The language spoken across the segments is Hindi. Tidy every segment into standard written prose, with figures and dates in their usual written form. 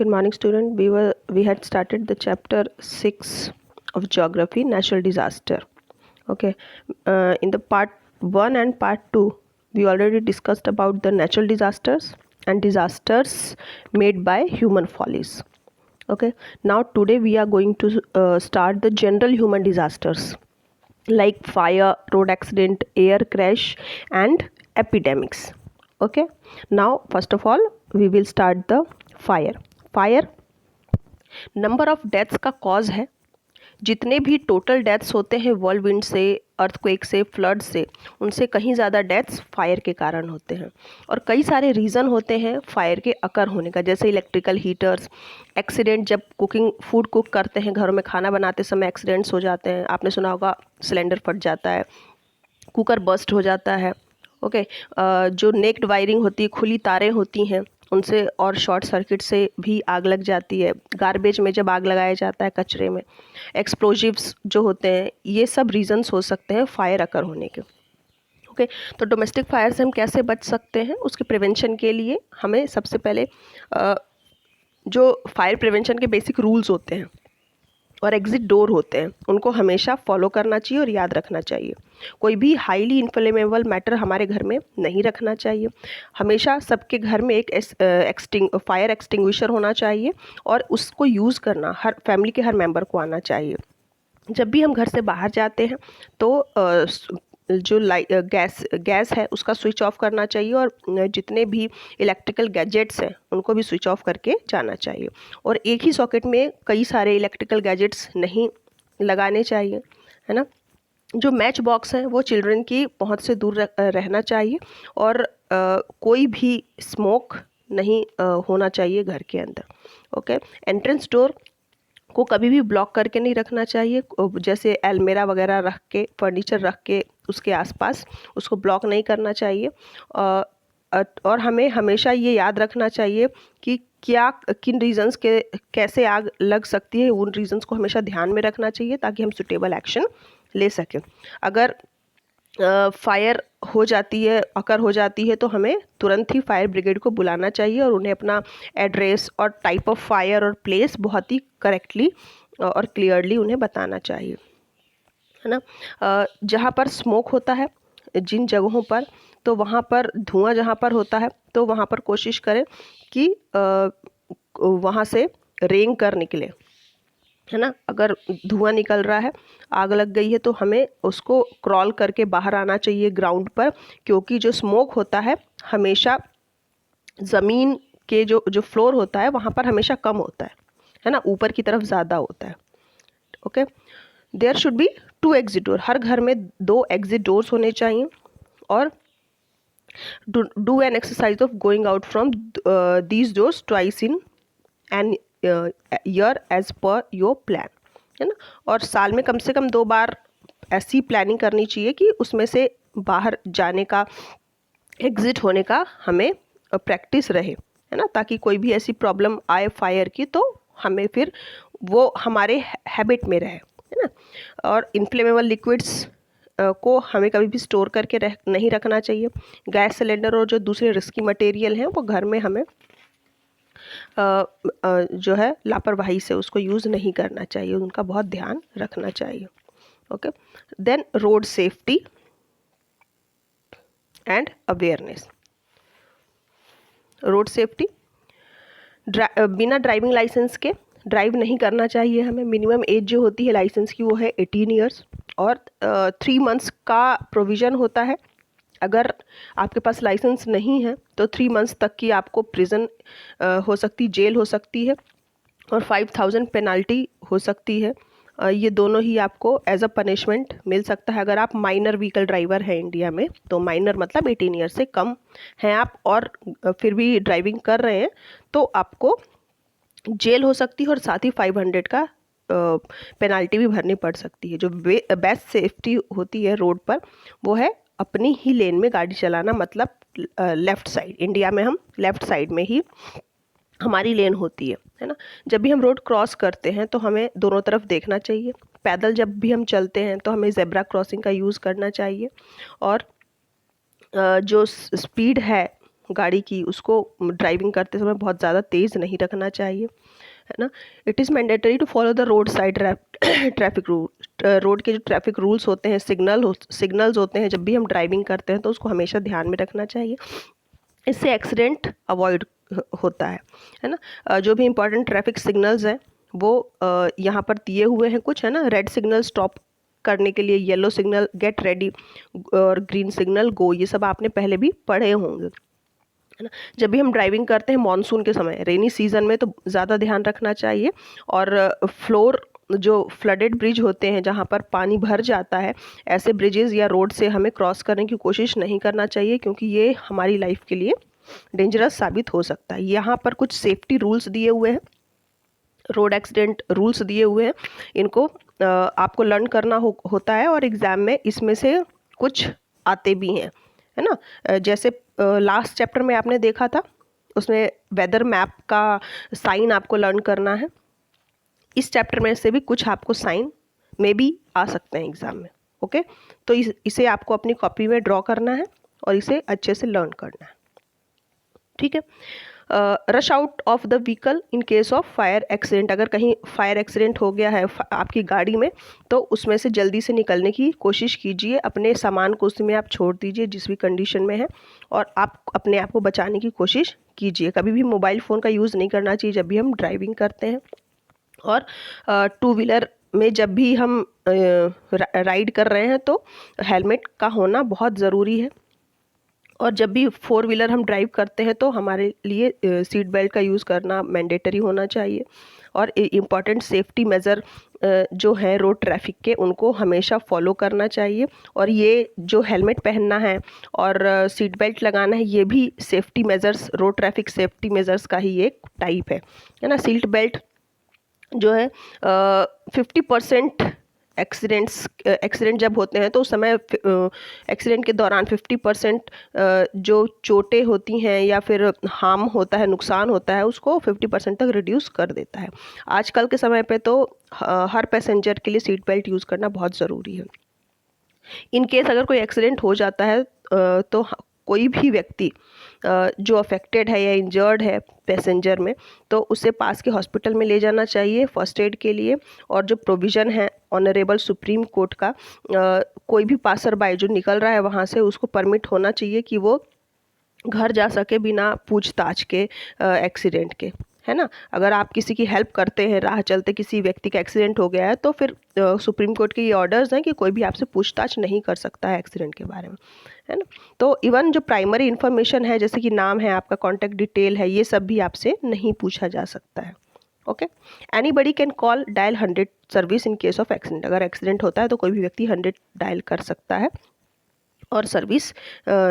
Good morning, student. We had started the chapter 6 of geography, natural disaster. Okay. In the part 1 and part 2, we already discussed about the natural disasters and disasters made by human follies. Okay. Now today we are going to start the general human disasters like fire, road accident, air crash, and epidemics. Okay. Now first of all we will start the fire number of deaths का कॉज है. जितने भी टोटल डेथ्स होते हैं वर्ल्ड विंड से, अर्थक्वेक से, फ्लड से, उनसे कहीं ज़्यादा डेथ्स फायर के कारण होते हैं. और कई सारे रीज़न होते हैं फायर के अकर होने का, जैसे इलेक्ट्रिकल हीटर्स, एक्सीडेंट, जब फूड कुक करते हैं घरों में, खाना बनाते समय एक्सीडेंट्स हो जाते हैं. आपने सुना होगा सिलेंडर फट जाता है, कुकर बर्स्ट हो जाता है. ओके. जो नेक्ड वायरिंग होती है, खुली तारें होती हैं, उनसे और शॉर्ट सर्किट से भी आग लग जाती है. गार्बेज में जब आग लगाया जाता है, कचरे में, एक्सप्लोजिव्स जो होते हैं, ये सब रीजंस हो सकते हैं फायर अकर होने के. ओके. तो डोमेस्टिक फायर से हम कैसे बच सकते हैं, उसके प्रिवेंशन के लिए हमें सबसे पहले जो फायर प्रिवेंशन के बेसिक रूल्स होते हैं और एग्जिट डोर होते हैं, उनको हमेशा फॉलो करना चाहिए और याद रखना चाहिए. कोई भी हाईली इन्फ्लेमेबल मैटर हमारे घर में नहीं रखना चाहिए. हमेशा सबके घर में एक फायर एक्सटिंग्विशर होना चाहिए और उसको यूज़ करना हर फैमिली के हर मेंबर को आना चाहिए. जब भी हम घर से बाहर जाते हैं तो जो गैस है उसका स्विच ऑफ करना चाहिए और जितने भी इलेक्ट्रिकल गैजेट्स हैं उनको भी स्विच ऑफ करके जाना चाहिए. और एक ही सॉकेट में कई सारे इलेक्ट्रिकल गैजेट्स नहीं लगाने चाहिए, है ना. जो मैच बॉक्स है वो चिल्ड्रन की पहुंच से दूर रहना चाहिए और कोई भी स्मोक नहीं होना चाहिए घर के अंदर. ओके. एंट्रेंस डोर को कभी भी ब्लॉक करके नहीं रखना चाहिए, जैसे अलमीरा वगैरह रख के, फर्नीचर रख के उसके आसपास उसको ब्लॉक नहीं करना चाहिए. और हमें हमेशा ये याद रखना चाहिए कि किन रीजंस के कैसे आग लग सकती है, उन रीजंस को हमेशा ध्यान में रखना चाहिए ताकि हम सुटेबल एक्शन ले सकें. अगर फायर हो जाती है, अकर हो जाती है, तो हमें तुरंत ही फायर ब्रिगेड को बुलाना चाहिए और उन्हें अपना एड्रेस और टाइप ऑफ फायर और प्लेस बहुत ही करेक्टली और क्लियरली उन्हें बताना चाहिए, है ना. जहाँ पर स्मोक होता है, जिन जगहों पर, तो वहाँ पर धुआं जहाँ पर होता है तो वहाँ पर कोशिश करें कि वहाँ से रेंग कर निकले, है ना. अगर धुआं निकल रहा है, आग लग गई है, तो हमें उसको क्रॉल करके बाहर आना चाहिए ग्राउंड पर, क्योंकि जो स्मोक होता है हमेशा ज़मीन के जो फ्लोर होता है वहाँ पर हमेशा कम होता है ना, ऊपर की तरफ ज़्यादा होता है. Okay. There should be 2 exit door. हर घर में 2 एग्जिट डोर्स होने चाहिए. और do an exercise of going out from these doors twice in an year as per your plan, है ना. और साल में कम से कम 2 बार ऐसी प्लानिंग करनी चाहिए कि उसमें से बाहर जाने का, एग्जिट होने का हमें प्रैक्टिस रहे, है ना, ताकि कोई भी ऐसी प्रॉब्लम आए फायर की तो हमें फिर वो हमारे हैबिट में रहे, है ना. और इन्फ्लेमेबल लिक्विड्स को हमें कभी भी स्टोर करके नहीं रखना चाहिए. गैस सिलेंडर और जो दूसरे रिस्की मटेरियल हैं वो घर में हमें जो है लापरवाही से उसको यूज़ नहीं करना चाहिए, उनका बहुत ध्यान रखना चाहिए. Okay. Then road safety and awareness. Road safety, बिना ड्राइविंग लाइसेंस के ड्राइव नहीं करना चाहिए हमें. मिनिमम एज जो होती है लाइसेंस की वो है 18 ईयर्स और 3 मंथ्स का प्रोविज़न होता है. अगर आपके पास लाइसेंस नहीं है तो 3 मंथ्स तक की आपको प्रिजन हो सकती, जेल हो सकती है और 5000 पेनल्टी हो सकती है. ये दोनों ही आपको एज अ पनिशमेंट मिल सकता है अगर आप माइनर व्हीकल ड्राइवर हैं इंडिया में. तो माइनर मतलब 18 ईयर से कम हैं आप और फिर भी ड्राइविंग कर रहे हैं तो आपको जेल हो सकती है और साथ ही 500 का पेनल्टी भी भरनी पड़ सकती है. जो बेस्ट सेफ्टी होती है रोड पर वो है अपनी ही लेन में गाड़ी चलाना, मतलब लेफ़्ट साइड. इंडिया में हम लेफ़्ट साइड में ही हमारी लेन होती है ना. जब भी हम रोड क्रॉस करते हैं तो हमें दोनों तरफ देखना चाहिए. पैदल जब भी हम चलते हैं तो हमें ज़ेब्रा क्रॉसिंग का यूज़ करना चाहिए. और जो स्पीड है गाड़ी की उसको ड्राइविंग करते समय बहुत ज़्यादा तेज़ नहीं रखना चाहिए, है ना। It is mandatory to follow the road side traffic rule. Road के जो ट्रैफिक रूल्स होते हैं, सिग्नल्स होते हैं, जब भी हम ड्राइविंग करते हैं तो उसको हमेशा ध्यान में रखना चाहिए। इससे एक्सीडेंट अवॉइड होता है ना। जो भी इम्पोर्टेंट ट्रैफिक सिग्नल्स हैं वो यहाँ पर दिए हुए हैं कुछ, है ना। रेड सिग्नल स्टॉप करने के लिए, येलो सिग्नल गेट रेडी, और ग्रीन सिग्नल गो, ये सब आपने पहले भी पढ़े होंगे, है ना। जब भी हम ड्राइविंग करते हैं मॉनसून के समय, रेनी सीजन में, तो ज़्यादा ध्यान रखना चाहिए। और फ्लोर जो फ्लडेड ब्रिज होते हैं जहाँ पर पानी भर जाता है, ऐसे ब्रिजेस या रोड से हमें क्रॉस करने की कोशिश नहीं करना चाहिए, क्योंकि ये हमारी लाइफ के लिए डेंजरस साबित हो सकता है। यहाँ पर कुछ सेफ्टी रूल्स दिए हुए हैं, रोड एक्सीडेंट रूल्स दिए हुए हैं, इनको आपको लर्न करना होता है, और एग्ज़ाम में इसमें से कुछ आते भी हैं, है ना। जैसे लास्ट चैप्टर में आपने देखा था, उसमें वेदर मैप का साइन आपको लर्न करना है। इस चैप्टर में से भी कुछ आपको साइन में भी आ सकते हैं एग्ज़ाम में, ओके। तो इसे आपको अपनी कॉपी में ड्रॉ करना है और इसे अच्छे से लर्न करना है, ठीक है। Rush out of the vehicle in case of fire accident. अगर कहीं फायर एक्सीडेंट हो गया है आपकी गाड़ी में, तो उसमें से जल्दी से निकलने की कोशिश कीजिए। अपने सामान को उसमें आप छोड़ दीजिए जिस भी कंडीशन में है, और आप अपने आप को बचाने की कोशिश कीजिए। कभी भी मोबाइल फ़ोन का यूज़ नहीं करना चाहिए जब भी हम ड्राइविंग करते हैं। और टू व्हीलर में जब भी हम राइड कर रहे हैं तो हेलमेट का होना बहुत ज़रूरी है। और जब भी फोर व्हीलर हम ड्राइव करते हैं तो हमारे लिए सीट बेल्ट का यूज़ करना मैंडेटरी होना चाहिए। और इम्पॉर्टेंट सेफ्टी मेज़र जो है रोड ट्रैफिक के, उनको हमेशा फॉलो करना चाहिए। और ये जो हेलमेट पहनना है और सीट बेल्ट लगाना है, ये भी safety measures, road traffic safety measures का ही एक टाइप है ना। सीट बेल्ट जो है 50% एक्सीडेंट जब होते हैं तो उस समय एक्सीडेंट के दौरान 50% जो चोटें होती हैं या फिर हार्म होता है, नुकसान होता है, उसको 50% तक रिड्यूस कर देता है। आजकल के समय पे तो हर पैसेंजर के लिए सीट बेल्ट यूज़ करना बहुत ज़रूरी है। इन केस अगर कोई एक्सीडेंट हो जाता है तो कोई भी व्यक्ति जो अफेक्टेड है या इंजर्ड है पैसेंजर में, तो उसे पास के हॉस्पिटल में ले जाना चाहिए फर्स्ट एड के लिए। और जो प्रोविज़न है ऑनरेबल सुप्रीम कोर्ट का, कोई भी पासर बाय जो निकल रहा है वहाँ से, उसको परमिट होना चाहिए कि वो घर जा सके बिना पूछताछ के एक्सीडेंट के, है ना। अगर आप किसी की हेल्प करते हैं, राह चलते किसी व्यक्ति का एक्सीडेंट हो गया है, तो फिर सुप्रीम कोर्ट के ये ऑर्डर्स हैं कि कोई भी आपसे पूछताछ नहीं कर सकता है एक्सीडेंट के बारे में, है ना। तो इवन जो प्राइमरी इन्फॉर्मेशन है, जैसे कि नाम है आपका, कॉन्टैक्ट डिटेल है, ये सब भी आपसे नहीं पूछा जा सकता है, okay. Anybody can call dial 100 service in case of accident. अगर एक्सीडेंट होता है तो कोई भी व्यक्ति 100 डायल कर सकता है और सर्विस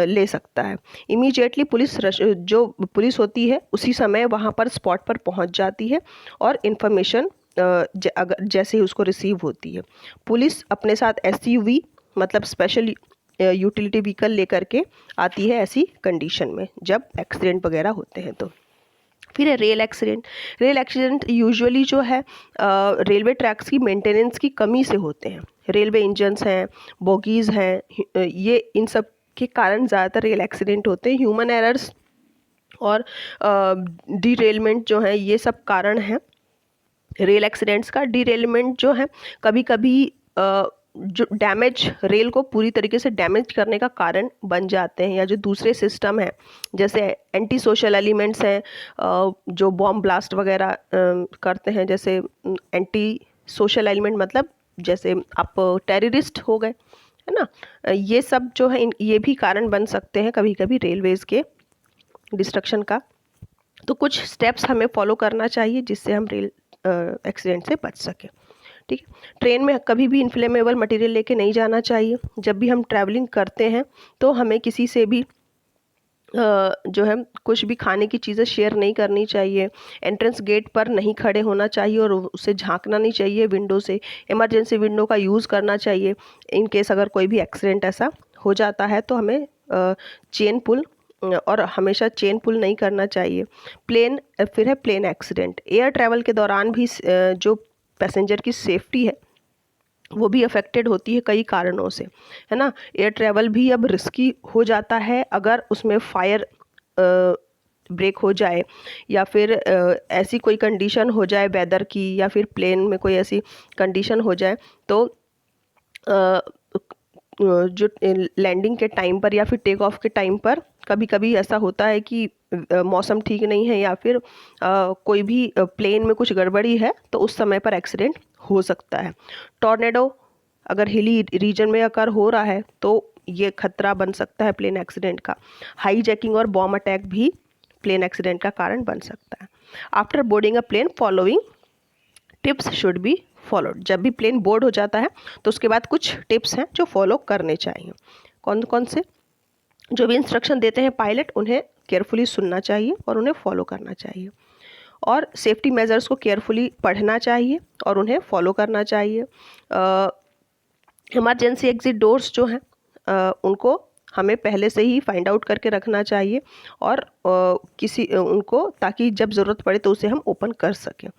ले सकता है। इमीडिएटली जो पुलिस होती है उसी समय वहाँ पर स्पॉट पर पहुँच जाती है और इन्फॉर्मेशन अगर जैसे ही उसको रिसीव होती है, पुलिस अपने साथ एसयूवी मतलब स्पेशल यूटिलिटी व्हीकल लेकर के आती है ऐसी कंडीशन में जब एक्सीडेंट वगैरह होते हैं। तो फिर है rail accident. Rail accident usually जो है रेलवे ट्रैक्स की मेंटेनेंस की कमी से होते हैं। रेलवे इंजन्स हैं, बोगीज़ हैं, ये इन सब के कारण ज़्यादातर रेल एक्सीडेंट होते हैं। ह्यूमन एरर्स और डीरेलमेंट जो है, ये सब कारण हैं रेल एक्सीडेंट्स का। डीरेलमेंट जो है कभी कभी जो डैमेज, रेल को पूरी तरीके से डैमेज करने का कारण बन जाते हैं, या जो दूसरे सिस्टम हैं जैसे एंटी सोशल एलिमेंट्स हैं जो बॉम्ब ब्लास्ट वगैरह करते हैं, जैसे एंटी सोशल एलिमेंट मतलब जैसे आप टेररिस्ट हो गए, है ना। ये सब जो है ये भी कारण बन सकते हैं कभी कभी रेलवेज़ के डिस्ट्रक्शन का। तो कुछ स्टेप्स हमें फॉलो करना चाहिए जिससे हम रेल एक्सीडेंट से बच सकें, ठीक है। ट्रेन में कभी भी इन्फ्लेमेबल मटेरियल लेके नहीं जाना चाहिए। जब भी हम ट्रैवलिंग करते हैं तो हमें किसी से भी जो है कुछ भी खाने की चीज़ें शेयर नहीं करनी चाहिए। एंट्रेंस गेट पर नहीं खड़े होना चाहिए और उसे झांकना नहीं चाहिए विंडो से। इमरजेंसी विंडो का यूज़ करना चाहिए इन केस अगर कोई भी एक्सीडेंट ऐसा हो जाता है तो हमें चेन पुल, और हमेशा चेन पुल नहीं करना चाहिए। फिर है प्लेन एक्सीडेंट। एयर ट्रैवल के दौरान भी जो पैसेंजर की सेफ्टी है वो भी अफेक्टेड होती है कई कारणों से, है ना। एयर ट्रैवल भी अब रिस्की हो जाता है अगर उसमें फायर ब्रेक हो जाए या फिर ऐसी कोई कंडीशन हो जाए वेदर की या फिर प्लेन में कोई ऐसी कंडीशन हो जाए तो जो लैंडिंग के टाइम पर या फिर टेक ऑफ के टाइम पर कभी कभी ऐसा होता है कि मौसम ठीक नहीं है या फिर कोई भी प्लेन में कुछ गड़बड़ी है तो उस समय पर एक्सीडेंट हो सकता है। टॉर्नेडो अगर हिली रीजन में अगर हो रहा है तो ये खतरा बन सकता है प्लेन एक्सीडेंट का। हाईजैकिंग और बॉम्ब अटैक भी प्लेन एक्सीडेंट का कारण बन सकता है। After boarding a plane following tips should be followed. जब भी प्लेन बोर्ड हो जाता है तो उसके बाद कुछ टिप्स हैं जो फॉलो करने चाहिए। कौन कौन से? जो भी इंस्ट्रक्शन देते हैं पायलट उन्हें केयरफुली सुनना चाहिए और उन्हें फॉलो करना चाहिए, और सेफ्टी मेजर्स को केयरफुली पढ़ना चाहिए और उन्हें फॉलो करना चाहिए। इमरजेंसी एग्जिट डोर्स जो हैं उनको हमें पहले से ही फाइंड आउट करके रखना चाहिए और उनको ताकि जब ज़रूरत पड़े तो उसे हम ओपन कर सकें,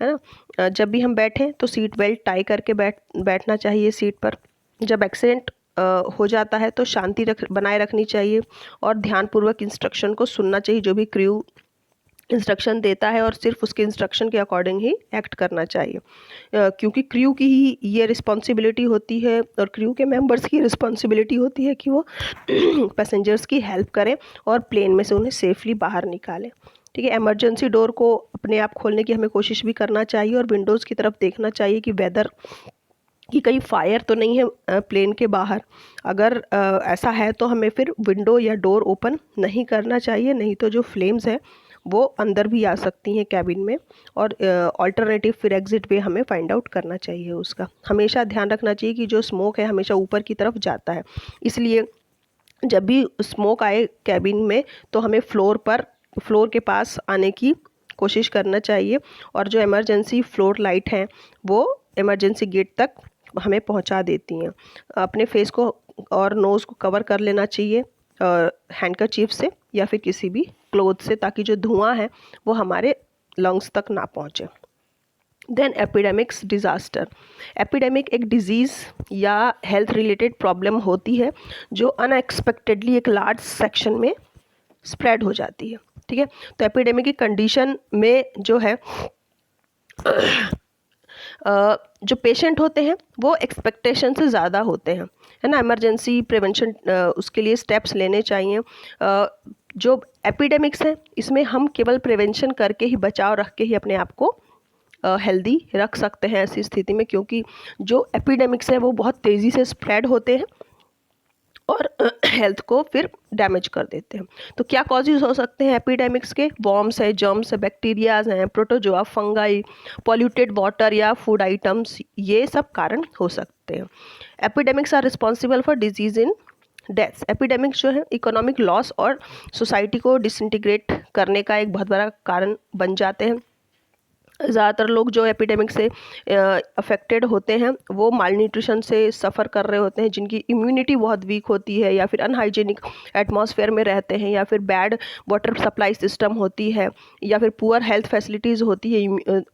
है ना। जब भी हम बैठें तो सीट बेल्ट टाई करके बैठना चाहिए सीट पर। जब एक्सीडेंट हो जाता है तो शांति बनाए रखनी चाहिए और ध्यानपूर्वक इंस्ट्रक्शन को सुनना चाहिए जो भी क्रू इंस्ट्रक्शन देता है, और सिर्फ उसके इंस्ट्रक्शन के अकॉर्डिंग ही एक्ट करना चाहिए, क्योंकि क्रू की ही ये रिस्पॉन्सिबिलिटी होती है और क्रू के मेंबर्स की रिस्पॉन्सिबिलिटी होती है कि वो पैसेंजर्स की हेल्प करें और प्लेन में से उन्हें सेफली बाहर निकालें। ठीक है। इमरजेंसी डोर को अपने आप खोलने की हमें कोशिश भी करना चाहिए और विंडोज़ की तरफ देखना चाहिए कि वेदर कि कहीं फायर तो नहीं है प्लेन के बाहर। अगर ऐसा है तो हमें फिर विंडो या डोर ओपन नहीं करना चाहिए, नहीं तो जो फ्लेम्स हैं वो अंदर भी आ सकती हैं कैबिन में, और ऑल्टरनेटिव फिर एग्जिट वे हमें फाइंड आउट करना चाहिए उसका। हमेशा ध्यान रखना चाहिए कि जो स्मोक है हमेशा ऊपर की तरफ जाता है, इसलिए जब भी स्मोक आए कैबिन में तो हमें फ्लोर के पास आने की कोशिश करना चाहिए, और जो इमरजेंसी फ्लोर लाइट हैं वो इमरजेंसी गेट तक हमें पहुंचा देती हैं। अपने फेस को और नोज़ को कवर कर लेना चाहिए हैंडकरचीफ से या फिर किसी भी क्लोथ से, ताकि जो धुआं है वो हमारे लंग्स तक ना पहुंचे। Then epidemics disaster. एपिडेमिक एक डिजीज़ या हेल्थ रिलेटेड प्रॉब्लम होती है जो अनएक्सपेक्टेडली एक लार्ज सेक्शन में स्प्रेड हो जाती है। ठीक है। तो एपिडेमिक की कंडीशन में जो है जो पेशेंट होते हैं वो एक्सपेक्टेशन से ज़्यादा होते हैं, है ना। इमरजेंसी प्रिवेंशन उसके लिए स्टेप्स लेने चाहिए। जो एपिडेमिक्स हैं इसमें हम केवल प्रिवेंशन करके ही, बचाव रख के ही अपने आप को हेल्दी रख सकते हैं ऐसी स्थिति में, क्योंकि जो एपिडेमिक्स है वो बहुत तेज़ी से स्प्रेड होते हैं और हेल्थ को फिर डैमेज कर देते हैं। तो क्या कॉजेज़ हो सकते हैं एपिडेमिक्स के? वॉर्म्स है, जर्म्स है, बैक्टीरियाज हैं, प्रोटोजोआ, फंगाई, पॉल्यूटेड वाटर या फूड आइटम्स, ये सब कारण हो सकते हैं। Epidemics are responsible for disease in deaths. एपिडेमिक्स जो है इकोनॉमिक लॉस और सोसाइटी को डिसइंटीग्रेट करने का एक बहुत बड़ा कारण बन जाते हैं। ज़्यादातर लोग जो एपिडेमिक से अफेक्टेड होते हैं वो माल न्यूट्रिशन से सफ़र कर रहे होते हैं, जिनकी इम्यूनिटी बहुत वीक होती है या फिर अनहाइजीनिक एटमॉस्फेयर में रहते हैं या फिर बैड वाटर सप्लाई सिस्टम होती है या फिर पुअर हेल्थ फैसिलिटीज़ होती है।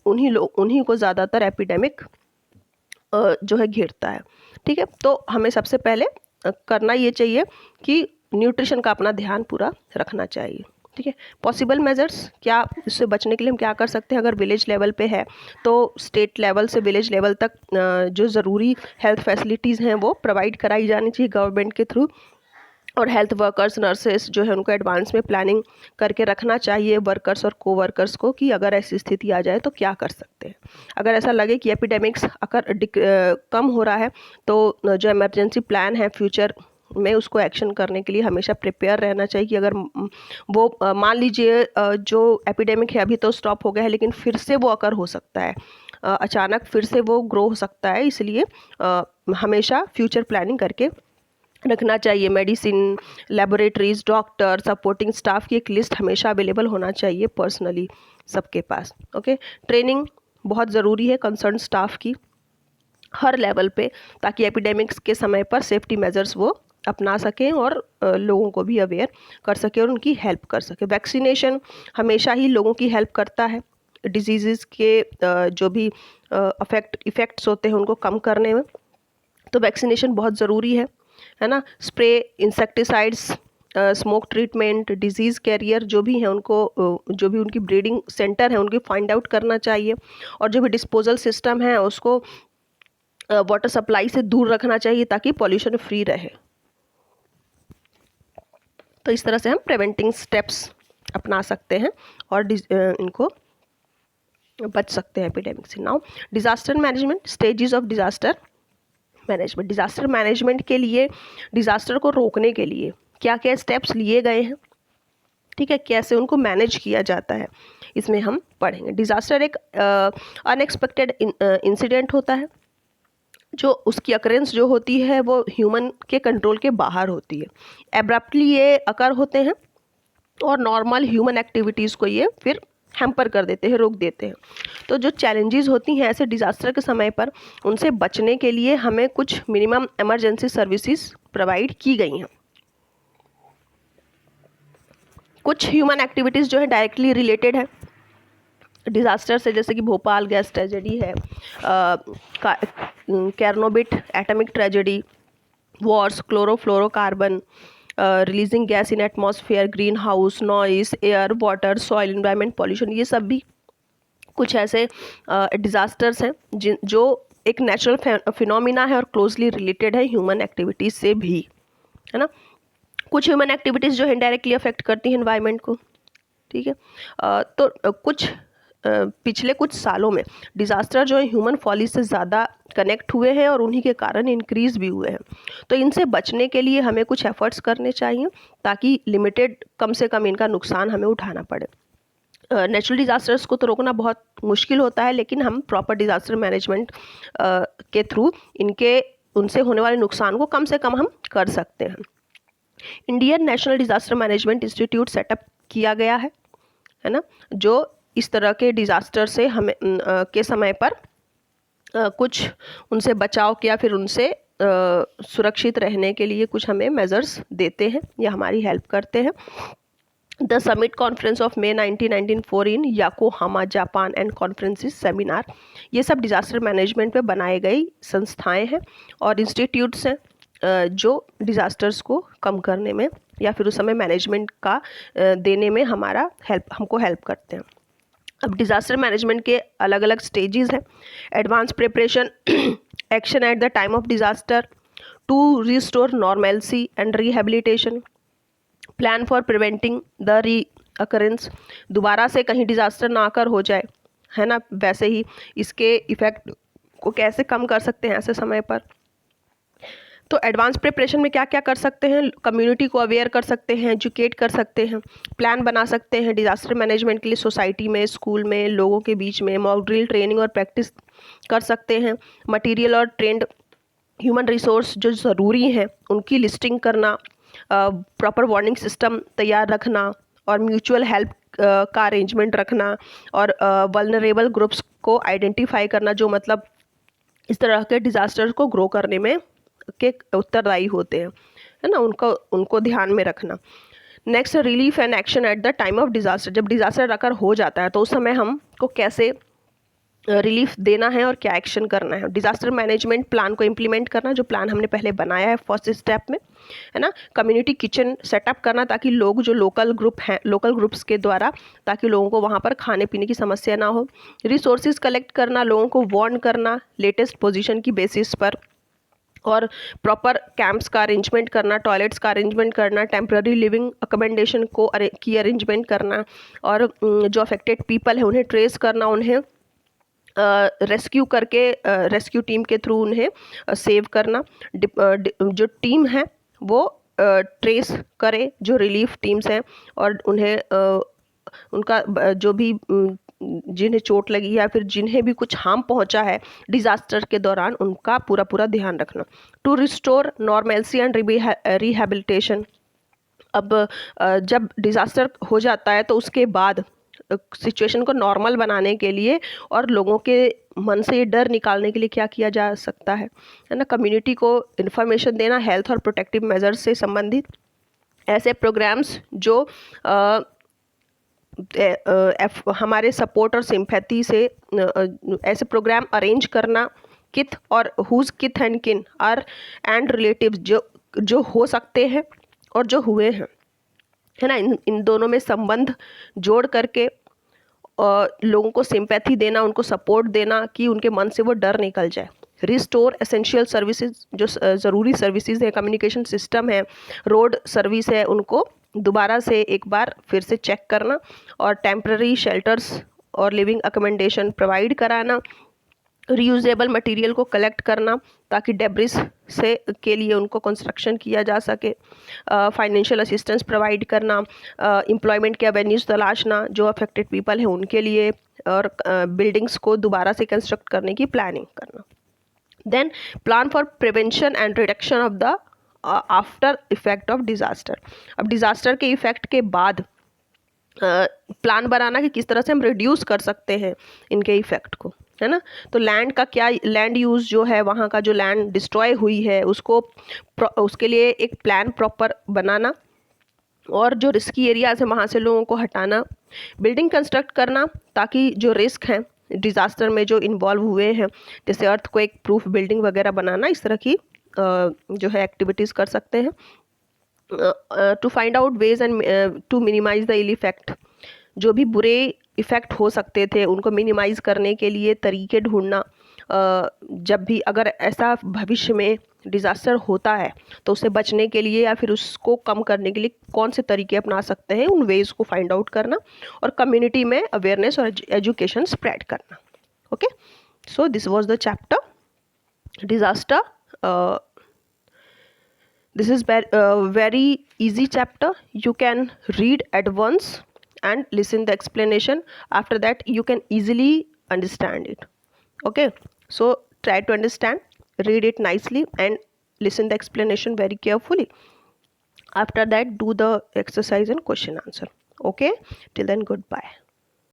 उन्हीं को ज़्यादातर एपिडेमिक जो है घेरता है। ठीक है। तो हमें सबसे पहले करना ये चाहिए कि न्यूट्रिशन का अपना ध्यान पूरा रखना चाहिए। ठीक है। पॉसिबल मेजर्स, क्या इससे बचने के लिए हम क्या कर सकते हैं? अगर विलेज लेवल पे है तो स्टेट लेवल से विलेज लेवल तक जो ज़रूरी हेल्थ फैसिलिटीज़ हैं वो प्रोवाइड कराई जानी चाहिए गवर्नमेंट के थ्रू, और हेल्थ वर्कर्स, नर्सेस जो है उनको एडवांस में प्लानिंग करके रखना चाहिए वर्कर्स और कोवर्कर्स को, कि अगर ऐसी स्थिति आ जाए तो क्या कर सकते हैं। अगर ऐसा लगे कि एपिडेमिक्स अगर कम हो रहा है तो जो इमरजेंसी प्लान है फ्यूचर में उसको एक्शन करने के लिए हमेशा प्रिपेयर रहना चाहिए, कि अगर वो मान लीजिए जो एपिडेमिक है अभी तो स्टॉप हो गया है लेकिन फिर से वो अकर हो सकता है, अचानक फिर से वो ग्रो हो सकता है, इसलिए हमेशा फ्यूचर प्लानिंग करके रखना चाहिए। Medicine, laboratories, doctor, supporting staff की एक लिस्ट हमेशा अवेलेबल होना चाहिए पर्सनली सबके पास। ओके। ट्रेनिंग बहुत ज़रूरी है कंसर्न स्टाफ की हर लेवल पे, ताकि एपिडेमिक्स के समय पर सेफ्टी मेजर्स वो अपना सकें और लोगों को भी अवेयर कर सकें और उनकी हेल्प कर सकें। वैक्सीनेशन हमेशा ही लोगों की हेल्प करता है डिजीज़ के जो भी इफ़ेक्ट्स होते हैं उनको कम करने में, तो वैक्सीनेशन बहुत ज़रूरी है ना। Spray, insecticides smoke treatment, disease carrier जो भी हैं उनको जो भी उनकी ब्रीडिंग सेंटर है उनकी फाइंड आउट करना चाहिए, और जो भी डिस्पोजल सिस्टम है उसको वाटर सप्लाई से दूर रखना चाहिए ताकि पॉल्यूशन फ्री रहे। तो इस तरह से हम प्रिवेंटिंग स्टेप्स अपना सकते हैं और इनको बच सकते हैं एपिडेमिक से। Now disaster management, stages of disaster management. Disaster management के लिए, डिज़ास्टर को रोकने के लिए क्या क्या स्टेप्स लिए गए हैं, ठीक है, कैसे उनको मैनेज किया जाता है, इसमें हम पढ़ेंगे। डिज़ास्टर एक अनएक्सपेक्टेड इंसिडेंट होता है, जो उसकी अकरेंस जो होती है वो ह्यूमन के कंट्रोल के बाहर होती है। एब्रप्टली ये अकर होते हैं और नॉर्मल ह्यूमन एक्टिविटीज़ को ये फिर हैम्पर कर देते हैं, रोक देते हैं। तो जो चैलेंजेस होती हैं ऐसे डिज़ास्टर के समय पर, उनसे बचने के लिए हमें कुछ मिनिमम इमरजेंसी सर्विसेज प्रोवाइड की गई हैं। कुछ ह्यूमन एक्टिविटीज़ जो है डायरेक्टली रिलेटेड है डिज़ास्टर से, जैसे कि भोपाल गैस ट्रेजेडी है, Chernobyl atomic tragedy, wars, chlorofluorocarbon, releasing gas in atmosphere, green house, noise, air, water, soil, environment, pollution, ये सब भी कुछ ऐसे डिज़ास्टर्स हैं जो एक नेचुरल फिनोमिना है और क्लोजली रिलेटेड है ह्यूमन एक्टिविटीज़ से भी, है ना। कुछ ह्यूमन एक्टिविटीज़ जो है डायरेक्टली अफेक्ट करती हैं एनवायरनमेंट को, ठीक है। तो कुछ पिछले कुछ सालों में डिज़ास्टर जो है ह्यूमन फॉली से ज़्यादा कनेक्ट हुए हैं और उन्हीं के कारण इंक्रीज़ भी हुए हैं। तो इनसे बचने के लिए हमें कुछ एफर्ट्स करने चाहिए ताकि लिमिटेड, कम से कम इनका नुकसान हमें उठाना पड़े। नेचुरल डिज़ास्टर्स को तो रोकना बहुत मुश्किल होता है, लेकिन हम प्रॉपर डिज़ास्टर मैनेजमेंट के थ्रू उनसे होने वाले नुकसान को कम से कम हम कर सकते हैं। Indian national disaster management institute setup किया गया है ना, जो इस तरह के डिज़ास्टर से हमें के समय पर कुछ उनसे बचाव या फिर उनसे सुरक्षित रहने के लिए कुछ हमें मेजर्स देते हैं या हमारी हेल्प करते हैं। The summit conference of May 1994 in Yokohama Japan and conferences seminar, ये सब डिज़ास्टर मैनेजमेंट पे बनाए गई संस्थाएं हैं और इंस्टीट्यूट्स हैं जो डिज़ास्टर्स को कम करने में या फिर उस समय मैनेजमेंट का देने में हमको हेल्प करते हैं। अब डिज़ास्टर मैनेजमेंट के अलग अलग स्टेजेस हैं। Advance preparation, action at the time of disaster, to restore normalcy and rehabilitation, plan for preventing the reoccurrence, दोबारा से कहीं डिज़ास्टर ना आकर हो जाए, है ना, वैसे ही इसके इफ़ेक्ट को कैसे कम कर सकते हैं ऐसे समय पर। तो एडवांस प्रिपरेशन में क्या क्या कर सकते हैं, कम्युनिटी को अवेयर कर सकते हैं, एजुकेट कर सकते हैं, प्लान बना सकते हैं डिज़ास्टर मैनेजमेंट के लिए, सोसाइटी में, स्कूल में, लोगों के बीच में मॉक ड्रिल ट्रेनिंग और प्रैक्टिस कर सकते हैं। मटेरियल और ट्रेंड ह्यूमन रिसोर्स जो ज़रूरी हैं उनकी लिस्टिंग करना, प्रॉपर वार्निंग सिस्टम तैयार रखना और म्यूचुअल हेल्प का अरेंजमेंट रखना और वल्नरेबल ग्रुप्स को आइडेंटिफाई करना, जो मतलब इस तरह के डिज़ास्टर को ग्रो करने में के उत्तरदायी होते हैं, है ना, उनको ध्यान में रखना। Next, relief and action at the time of disaster, जब डिज़ास्टर अगर हो जाता है तो उस समय हमको कैसे रिलीफ देना है और क्या एक्शन करना है। डिज़ास्टर मैनेजमेंट प्लान को इम्प्लीमेंट करना, जो प्लान हमने पहले बनाया है फर्स्ट स्टेप में, है ना। कम्युनिटी किचन सेटअप करना ताकि लोग जो लोकल ग्रुप्स के द्वारा, ताकि लोगों को वहाँ पर खाने पीने की समस्या ना हो। रिसोर्सेज कलेक्ट करना, लोगों को वार्न करना लेटेस्ट पोजीशन की बेसिस पर, और प्रॉपर कैंप्स का अरेंजमेंट करना, टॉयलेट्स का अरेंजमेंट करना, टेम्प्रेरी लिविंग अकोमोडेशन की अरेंजमेंट करना, और जो अफेक्टेड पीपल है उन्हें ट्रेस करना, उन्हें रेस्क्यू करके रेस्क्यू टीम के थ्रू उन्हें सेव करना। जो टीम है वो ट्रेस करे जो रिलीफ टीम्स हैं और उन्हें उनका जो भी जिन्हें चोट लगी या फिर जिन्हें भी कुछ हार्म पहुंचा है डिज़ास्टर के दौरान, उनका पूरा ध्यान रखना। To restore normalcy and rehabilitation, अब जब डिज़ास्टर हो जाता है तो उसके बाद सिचुएशन को नॉर्मल बनाने के लिए और लोगों के मन से ये डर निकालने के लिए क्या किया जा सकता है ना, कम्युनिटी को इन्फॉर्मेशन देना, हेल्थ और प्रोटेक्टिव मेजर्स से संबंधित ऐसे प्रोग्राम्स जो हमारे सपोर्ट और सिंपैथी से ऐसे प्रोग्राम अरेंज करना, किथ और हुज किथ एंड किन आर एंड रिलेटिव्स जो हो सकते हैं और जो हुए हैं, है ना। इन दोनों में संबंध जोड़ करके लोगों को सिंपैथी देना, उनको सपोर्ट देना कि उनके मन से वो डर निकल जाए। रिस्टोर एसेंशियल सर्विसेज, जो ज़रूरी सर्विसेज है, कम्युनिकेशन सिस्टम है, रोड सर्विस है, उनको दोबारा से एक बार फिर से चेक करना। और टेम्पररी शेल्टर्स और लिविंग अकोमोडेशन प्रोवाइड कराना। रीयूजेबल मटेरियल को कलेक्ट करना ताकि डेब्रिस से के लिए उनको कंस्ट्रक्शन किया जा सके। फाइनेंशियल असिस्टेंस प्रोवाइड करना। एम्प्लॉयमेंट के एवेन्यूज़ तलाशना जो अफेक्टेड पीपल हैं उनके लिए। और बिल्डिंग्स को दोबारा से कंस्ट्रक्ट करने की प्लानिंग करना। Then plan for prevention and reduction of the after effect of disaster. अब डिज़ास्टर के इफ़ेक्ट के बाद प्लान बनाना कि किस तरह से हम रिड्यूस कर सकते हैं इनके इफ़ेक्ट को, है ना। तो लैंड का क्या, लैंड यूज़ जो है, वहाँ का जो लैंड डिस्ट्रॉय हुई है उसको उसके लिए एक प्लान प्रॉपर बनाना। और जो रिस्की एरियाज है वहाँ से लोगों को हटाना। बिल्डिंग कंस्ट्रक्ट करना ताकि जो रिस्क हैं डिज़ास्टर में जो इन्वॉल्व हुए हैं, जैसे अर्थक्वेक प्रूफ बिल्डिंग वगैरह बनाना, इस तरह की जो है एक्टिविटीज़ कर सकते हैं। To find out ways and to minimise the ill effect, जो भी बुरे इफ़ेक्ट हो सकते थे उनको मिनिमाइज़ करने के लिए तरीके ढूंढना। जब भी अगर ऐसा भविष्य में डिज़ास्टर होता है तो उससे बचने के लिए या फिर उसको कम करने के लिए कौन से तरीके अपना सकते हैं, उन वेज को फाइंड आउट करना। और कम्युनिटी में अवेयरनेस और एजुकेशन स्प्रेड करना। Okay, so this was the chapter disaster. This is very easy chapter. You can read at once and listen the explanation. After that you can easily understand it. Okay, so try to understand, read it nicely and listen the explanation very carefully. After that do the exercise and question answer. Okay, till then, goodbye.